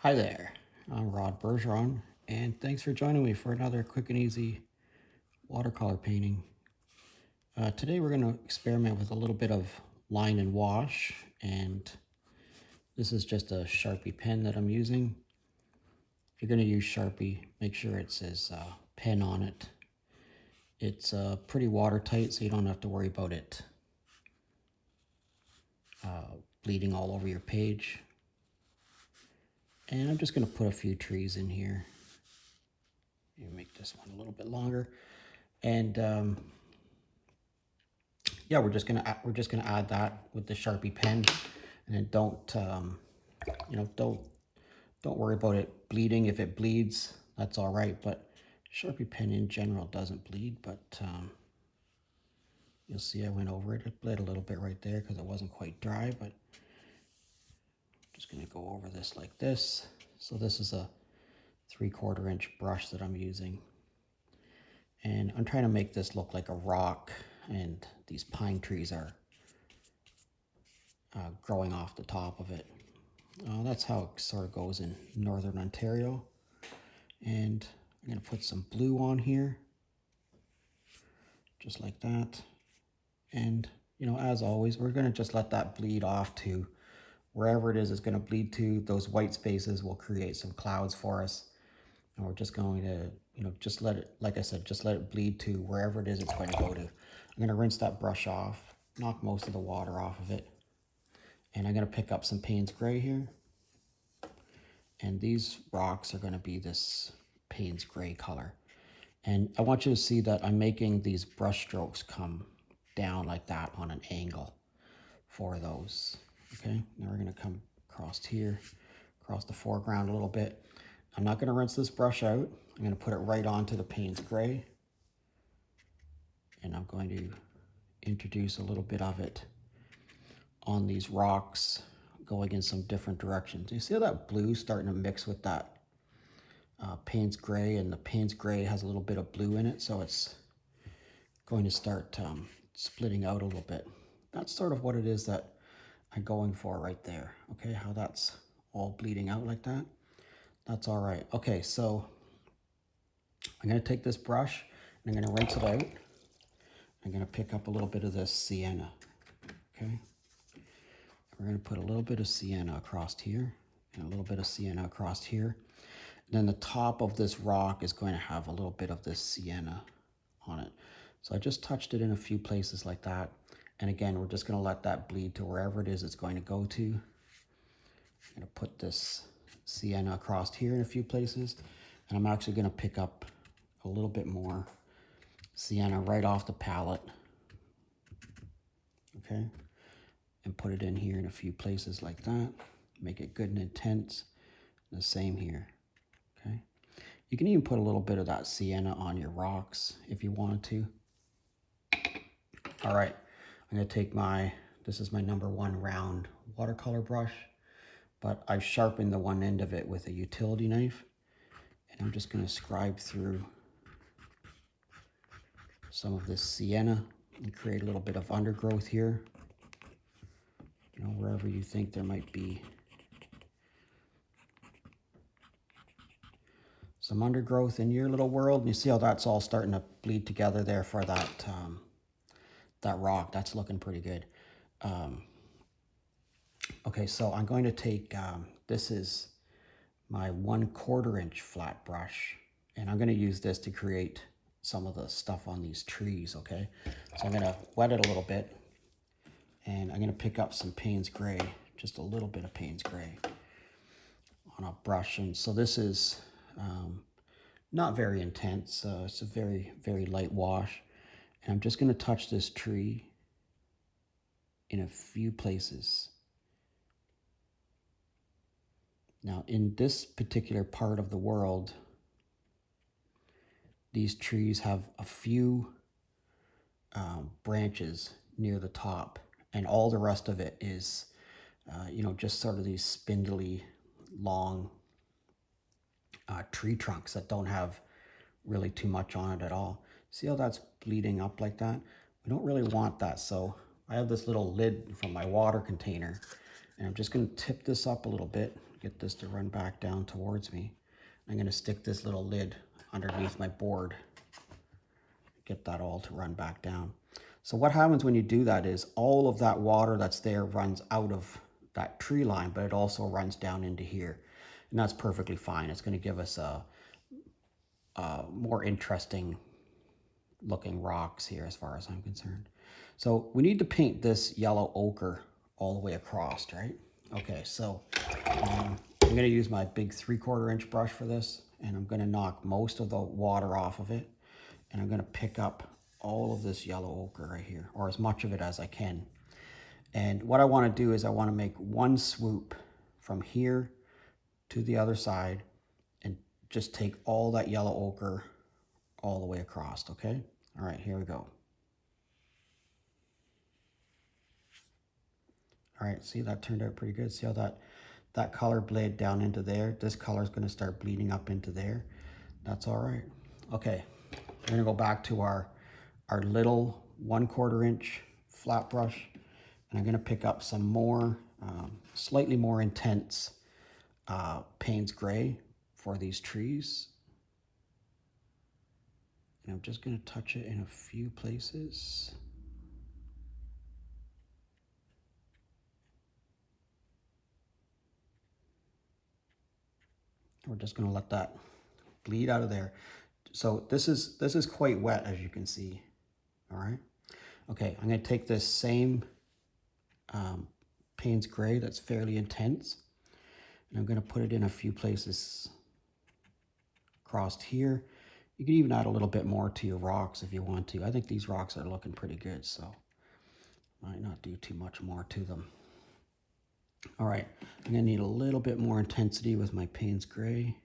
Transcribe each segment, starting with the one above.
Hi there, I'm Rod Bergeron, and thanks for joining me for another quick and easy watercolor painting. Today we're going to experiment with a little bit of line and wash, and this is just a Sharpie pen that I'm using. If you're going to use Sharpie, make sure it says pen on it. It's pretty watertight, so you don't have to worry about it bleeding all over your page. And I'm just going to put a few trees in here. Make this one a little bit longer. And yeah, we're just gonna add that with the Sharpie pen, and then don't worry about it bleeding. If it bleeds, that's all right. But Sharpie pen in general doesn't bleed, but you'll see I went over it. It bled a little bit right there because it wasn't quite dry. But I'm just gonna go over this like this. So this is a 3/4 inch brush that I'm using, and I'm trying to make this look like a rock, and these pine trees are growing off the top of it. That's how it sort of goes in northern Ontario. And I'm going to put some blue on here, just like that. And, as always, we're going to just let that bleed off to wherever it is it's going to bleed to. Those white spaces will create some clouds for us. And we're just going to, just let it, like I said, just let it bleed to wherever it is it's going to go to. I'm going to rinse that brush off, knock most of the water off of it. And I'm going to pick up some Payne's Gray here. And these rocks are going to be this Payne's Gray color. And I want you to see that I'm making these brush strokes come down like that on an angle for those. Okay, now we're going to come across here, across the foreground a little bit. I'm not going to rinse this brush out. I'm going to put it right onto the Payne's Gray. And I'm going to introduce a little bit of it on these rocks going in some different directions. You see how that blue starting to mix with that Payne's Gray, and the Payne's Gray has a little bit of blue in it, so it's going to start splitting out a little bit. That's sort of what it is that I'm going for right there. Okay, how that's all bleeding out like that. That's all right. Okay, so I'm going to take this brush and I'm going to rinse it out. I'm going to pick up a little bit of this sienna. Okay, we're going to put a little bit of sienna across here and a little bit of sienna across here. And then the top of this rock is going to have a little bit of this sienna on it. So I just touched it in a few places like that. And again, we're just going to let that bleed to wherever it is it's going to go to. I'm going to put this sienna across here in a few places. And I'm actually going to pick up a little bit more sienna right off the palette. Okay. And put it in here in a few places like that. Make it good and intense. The same here. Okay. You can even put a little bit of that sienna on your rocks if you wanted to. All right, I'm gonna take this is my #1 round watercolor brush, but I've sharpened the one end of it with a utility knife, and I'm just gonna scribe through some of this sienna and create a little bit of undergrowth here. Wherever you think there might be some undergrowth in your little world. And you see how that's all starting to bleed together there for that that rock. That's looking pretty good. Okay, so I'm going to take, this is my 1/4 inch flat brush, and I'm going to use this to create some of the stuff on these trees, okay? So I'm going to wet it a little bit, and I'm going to pick up some Payne's Gray, just a little bit of Payne's Gray on a brush. And so this is not very intense. It's a very, very light wash. And I'm just going to touch this tree in a few places. Now, in this particular part of the world, these trees have a few branches near the top, and all the rest of it is, just sort of these spindly, long tree trunks that don't have really too much on it at all. See how that's bleeding up like that? We don't really want that, so I have this little lid from my water container, and I'm just going to tip this up a little bit get this to run back down towards me. I'm going to stick this little lid underneath my board, get that all to run back down. So what happens when you do that is all of that water that's there runs out of that tree line, but it also runs down into here. And that's perfectly fine. It's going to give us a more interesting looking rocks here as far as I'm concerned. So we need to paint this yellow ochre all the way across, right? Okay, so I'm going to use my big 3/4 inch brush for this, and I'm going to knock most of the water off of it, and I'm going to pick up all of this yellow ochre right here, or as much of it as I can. And what I want to do is I want to make one swoop from here to the other side and just take all that yellow ochre all the way across, okay? All right, here we go. All right, see, that turned out pretty good. See how that color bled down into there? This color is going to start bleeding up into there. That's all right. Okay, we're going to go back to our little 1/4 inch flat brush, and I'm going to pick up some more, slightly more intense Payne's Gray for these trees. And I'm just going to touch it in a few places. We're just going to let that bleed out of there. So this is quite wet, as you can see. All right. Okay, I'm going to take this same Payne's Gray that's fairly intense, and I'm going to put it in a few places across here. You can even add a little bit more to your rocks if you want to. I think these rocks are looking pretty good, so might not do too much more to them. All right, I'm going to need a little bit more intensity with my Payne's Gray.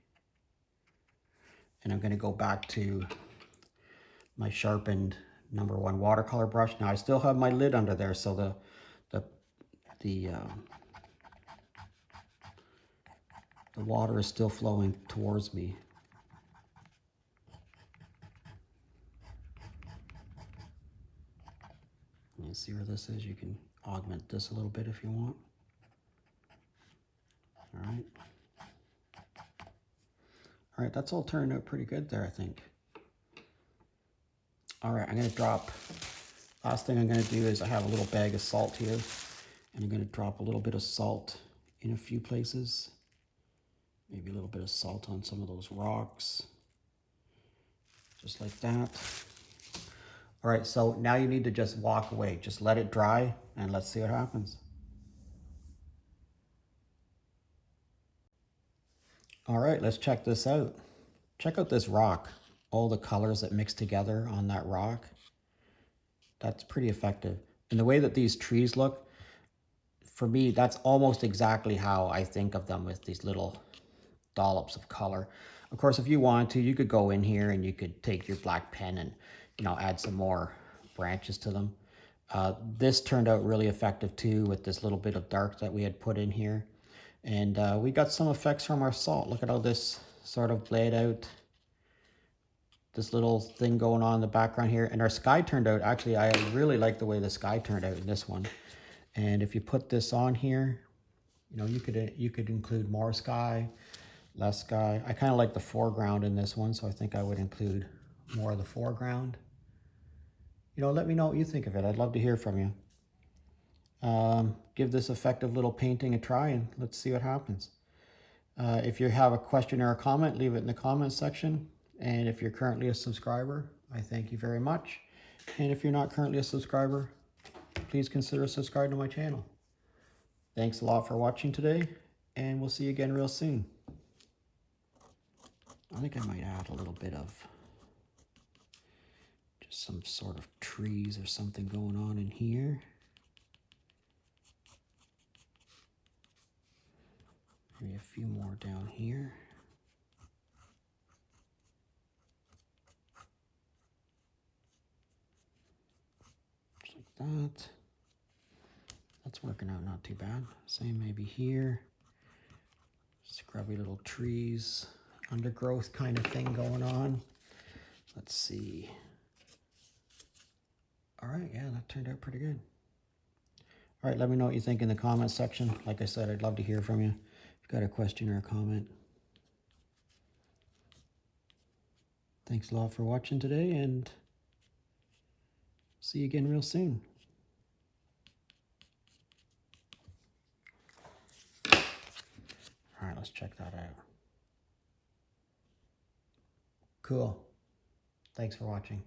And I'm going to go back to my sharpened #1 watercolor brush. Now I still have my lid under there, so the water is still flowing towards me. You see where this is? You can augment this a little bit if you want. All right, that's all turned out pretty good there, I think. All right, I'm going to drop, last thing I'm going to do is I have a little bag of salt here, and I'm going to drop a little bit of salt in a few places. Maybe a little bit of salt on some of those rocks, just like that. All right, so now you need to just walk away. Just let it dry, and let's see what happens. All right, let's check this out. Check out this rock. All the colors that mix together on that rock. That's pretty effective. And the way that these trees look, for me, that's almost exactly how I think of them, with these little dollops of color. Of course, if you wanted to, you could go in here and you could take your black pen and, you know, add some more branches to them. This turned out really effective too, with this little bit of dark that we had put in here. And we got some effects from our salt. Look at how this sort of bled out. This little thing going on in the background here. And our sky turned out, actually, I really like the way the sky turned out in this one. And if you put this on here, you know, you could include more sky, less sky. I kind of like the foreground in this one, so I think I would include more of the foreground. You know, let me know what you think of it. I'd love to hear from you. Give this effective little painting a try, and let's see what happens. If you have a question or a comment, leave it in the comments section. And if you're currently a subscriber, I thank you very much. And if you're not currently a subscriber, please consider subscribing to my channel. Thanks a lot for watching today, and we'll see you again real soon. I think I might add a little bit of just some sort of trees or something going on in here. Maybe a few more down here. Just like that. That's working out not too bad. Same maybe here. Scrubby little trees, undergrowth kind of thing going on. Let's see. All right, yeah, that turned out pretty good. All right, let me know what you think in the comments section. Like I said, I'd love to hear from you. got a question or a comment. Thanks a lot for watching today, and see you again real soon. All right, let's check that out. Cool. Thanks for watching.